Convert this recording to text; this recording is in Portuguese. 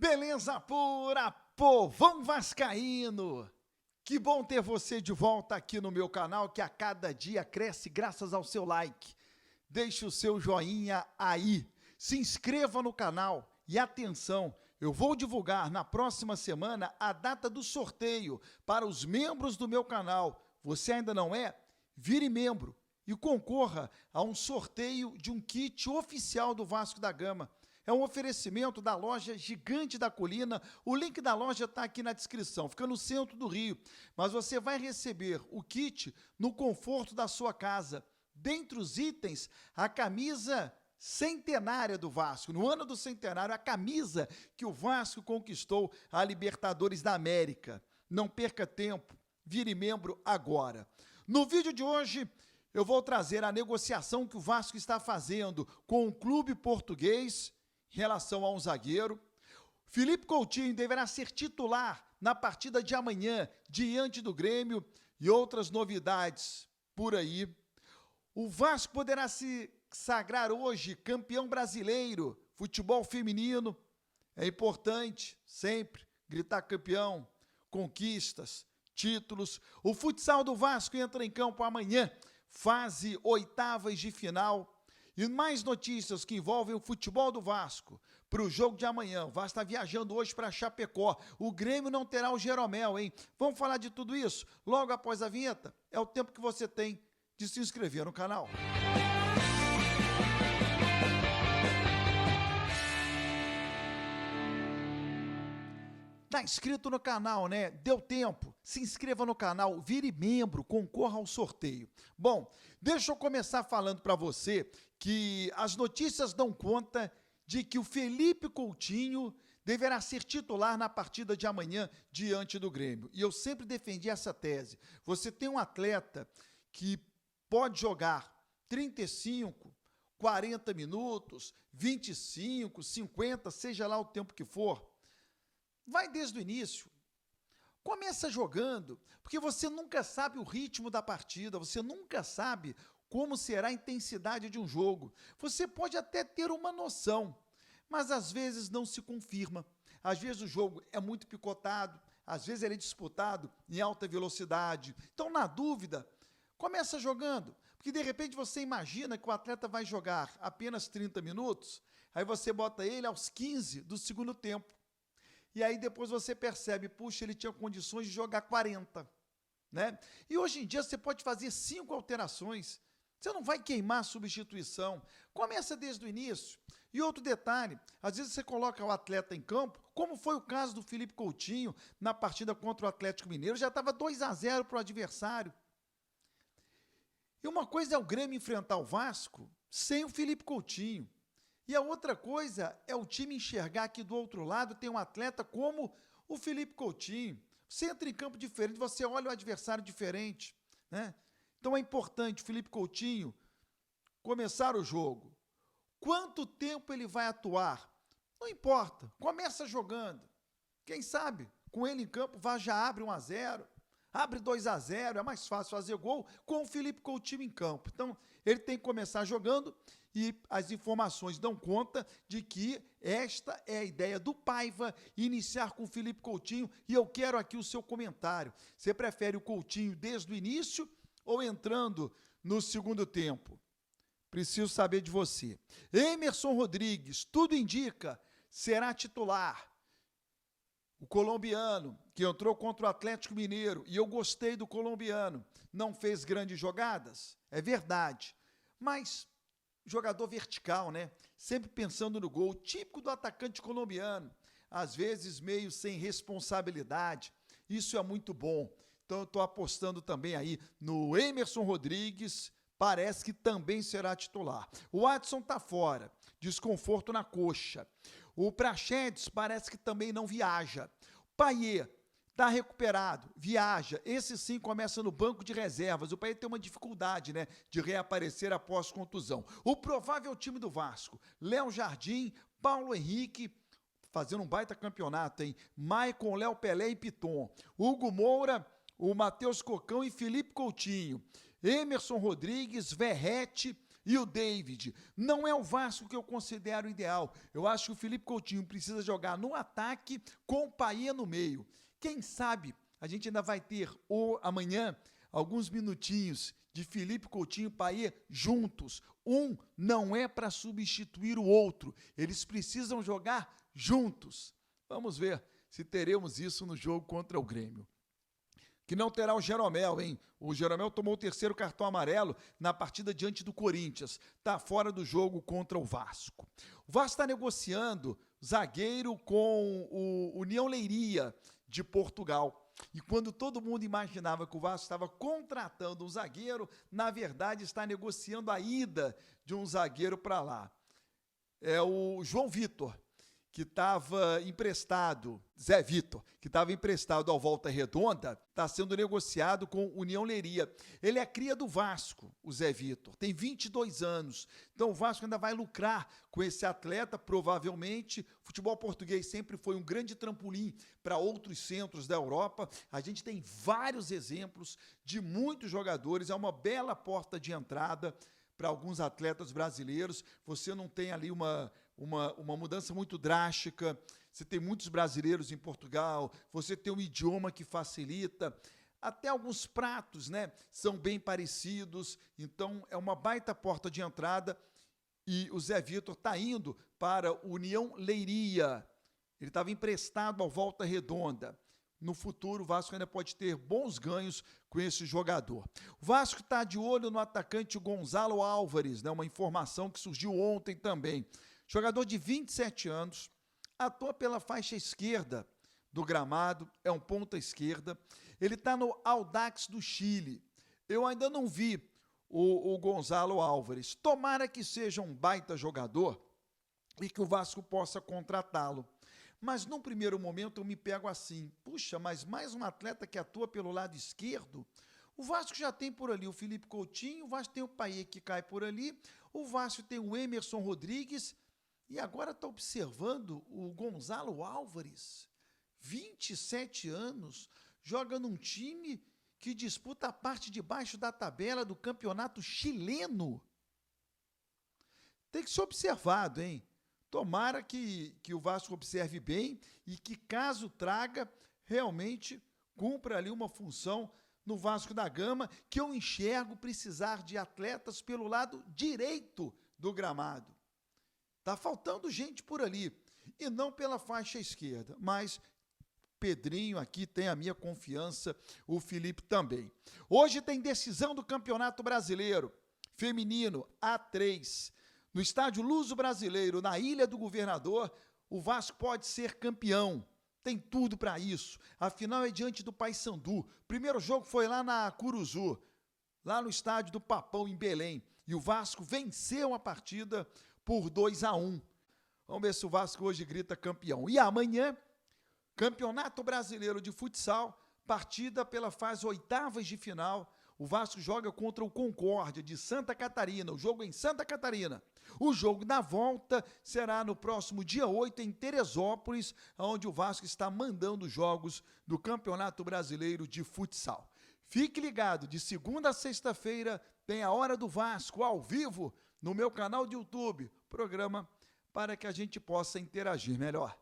Beleza pura, povão vascaíno! Que bom ter você de volta aqui no meu canal, que a cada dia cresce graças ao seu like. Deixe o seu joinha aí, se inscreva no canal e atenção, eu vou divulgar na próxima semana a data do sorteio para os membros do meu canal. Você ainda não é? Vire membro e concorra a um sorteio de um kit oficial do Vasco da Gama. É um oferecimento da loja Gigante da Colina. O link da loja está aqui na descrição, fica no centro do Rio. Mas você vai receber o kit no conforto da sua casa. Dentre os itens, a camisa centenária do Vasco. No ano do centenário, a camisa que o Vasco conquistou a Libertadores da América. Não perca tempo, vire membro agora. No vídeo de hoje, eu vou trazer a negociação que o Vasco está fazendo com o clube português em relação a um zagueiro. Felipe Coutinho deverá ser titular na partida de amanhã, diante do Grêmio, e outras novidades por aí. O Vasco poderá se sagrar hoje campeão brasileiro, futebol feminino. É importante sempre gritar campeão, conquistas, títulos. O futsal do Vasco entra em campo amanhã, fase oitavas de final. E mais notícias que envolvem o futebol do Vasco. Para o jogo de amanhã, o Vasco está viajando hoje para Chapecó. O Grêmio não terá o Jeromel, hein? Vamos falar de tudo isso logo após a vinheta? É o tempo que você tem de se inscrever no canal. Tá inscrito no canal, né? Deu tempo. Se inscreva no canal, vire membro, concorra ao sorteio. Bom, deixa eu começar falando para você que as notícias dão conta de que o Felipe Coutinho deverá ser titular na partida de amanhã diante do Grêmio. E eu sempre defendi essa tese. Você tem um atleta que pode jogar 35, 40 minutos, 25, 50, seja lá o tempo que for. Vai desde o início. Começa jogando, porque você nunca sabe o ritmo da partida, você nunca sabe como será a intensidade de um jogo. Você pode até ter uma noção, mas às vezes não se confirma. Às vezes o jogo é muito picotado, às vezes ele é disputado em alta velocidade. Então, na dúvida, começa jogando, porque de repente você imagina que o atleta vai jogar apenas 30 minutos, aí você bota ele aos 15 do segundo tempo. E aí depois você percebe, puxa, ele tinha condições de jogar 40, né? E hoje em dia você pode fazer 5 alterações, você não vai queimar a substituição, começa desde o início. E outro detalhe, às vezes você coloca o atleta em campo, como foi o caso do Felipe Coutinho na partida contra o Atlético Mineiro, já estava 2-0 para o adversário. E uma coisa é o Grêmio enfrentar o Vasco sem o Felipe Coutinho. E a outra coisa é o time enxergar que do outro lado tem um atleta como o Felipe Coutinho. Você entra em campo diferente, você olha o adversário diferente, né? Então é importante o Felipe Coutinho começar o jogo. Quanto tempo ele vai atuar? Não importa, começa jogando. Quem sabe, com ele em campo, já abre 1-0, abre 2-0, é mais fácil fazer gol com o Felipe Coutinho em campo. Então, ele tem que começar jogando e as informações dão conta de que esta é a ideia do Paiva, iniciar com o Felipe Coutinho, e eu quero aqui o seu comentário. Você prefere o Coutinho desde o início ou entrando no segundo tempo? Preciso saber de você. Emerson Rodrigues, tudo indica, será titular. O colombiano, que entrou contra o Atlético Mineiro, e eu gostei do colombiano, não fez grandes jogadas, é verdade, mas jogador vertical, né? Sempre pensando no gol, típico do atacante colombiano, às vezes meio sem responsabilidade, isso é muito bom. Então eu estou apostando também aí no Emerson Rodrigues, parece que também será titular. O Adson está fora, desconforto na coxa. O Praxedes parece que também não viaja. Payet está recuperado, viaja. Esse sim começa no banco de reservas. O Payet tem uma dificuldade, né, de reaparecer após contusão. O provável time do Vasco: Léo Jardim, Paulo Henrique, fazendo um baita campeonato, hein? Maicon, Léo Pelé e Piton. Hugo Moura, o Matheus Cocão e Felipe Coutinho. Emerson Rodrigues, Verrete, e o David. Não é o Vasco que eu considero ideal. Eu acho que o Felipe Coutinho precisa jogar no ataque com o Payet no meio. Quem sabe a gente ainda vai ter amanhã alguns minutinhos de Felipe Coutinho e Payet juntos. Um não é para substituir o outro. Eles precisam jogar juntos. Vamos ver se teremos isso no jogo contra o Grêmio. Que não terá o Jeromel, hein? O Jeromel tomou o terceiro cartão amarelo na partida diante do Corinthians. Está fora do jogo contra o Vasco. O Vasco está negociando zagueiro com o União Leiria de Portugal. E quando todo mundo imaginava que o Vasco estava contratando um zagueiro, na verdade está negociando a ida de um zagueiro para lá. É o João Vitor, que estava emprestado, Zé Vitor, que estava emprestado ao Volta Redonda, está sendo negociado com União Leiria. Ele é cria do Vasco, o Zé Vitor, tem 22 anos. Então o Vasco ainda vai lucrar com esse atleta, provavelmente. O futebol português sempre foi um grande trampolim para outros centros da Europa. A gente tem vários exemplos de muitos jogadores, é uma bela porta de entrada para alguns atletas brasileiros. Você não tem ali uma mudança muito drástica, você tem muitos brasileiros em Portugal, você tem um idioma que facilita, até alguns pratos, né, são bem parecidos, então é uma baita porta de entrada e o Zé Vitor está indo para o União Leiria, ele estava emprestado ao Volta Redonda. No futuro, o Vasco ainda pode ter bons ganhos com esse jogador. O Vasco está de olho no atacante Gonzalo Álvares, né, uma informação que surgiu ontem também. Jogador de 27 anos, atua pela faixa esquerda do gramado, é um ponta esquerda. Ele está no Audax do Chile. Eu ainda não vi o Gonzalo Álvares. Tomara que seja um baita jogador e que o Vasco possa contratá-lo. Mas num primeiro momento eu me pego assim, puxa, mas mais um atleta que atua pelo lado esquerdo? O Vasco já tem por ali o Felipe Coutinho, o Vasco tem o Payet que cai por ali, o Vasco tem o Emerson Rodrigues, e agora está observando o Gonzalo Álvares, 27 anos, joga num time que disputa a parte de baixo da tabela do campeonato chileno. Tem que ser observado, hein? Tomara que o Vasco observe bem e que, caso traga, realmente cumpra ali uma função no Vasco da Gama, que eu enxergo precisar de atletas pelo lado direito do gramado. Está faltando gente por ali, e não pela faixa esquerda, mas Pedrinho aqui tem a minha confiança, o Felipe também. Hoje tem decisão do Campeonato Brasileiro, feminino, A3. No estádio Luso Brasileiro, na Ilha do Governador, o Vasco pode ser campeão. Tem tudo para isso. A final é diante do Paysandu. Primeiro jogo foi lá na Curuzu, lá no estádio do Papão, em Belém. E o Vasco venceu a partida por 2-1. Vamos ver se o Vasco hoje grita campeão. E amanhã, Campeonato Brasileiro de Futsal, partida pela fase oitavas de final. O Vasco joga contra o Concórdia de Santa Catarina, o jogo em Santa Catarina. O jogo da volta será no próximo dia 8 em Teresópolis, onde o Vasco está mandando jogos do Campeonato Brasileiro de Futsal. Fique ligado, de segunda a sexta-feira tem a Hora do Vasco ao vivo no meu canal de YouTube, programa para que a gente possa interagir melhor.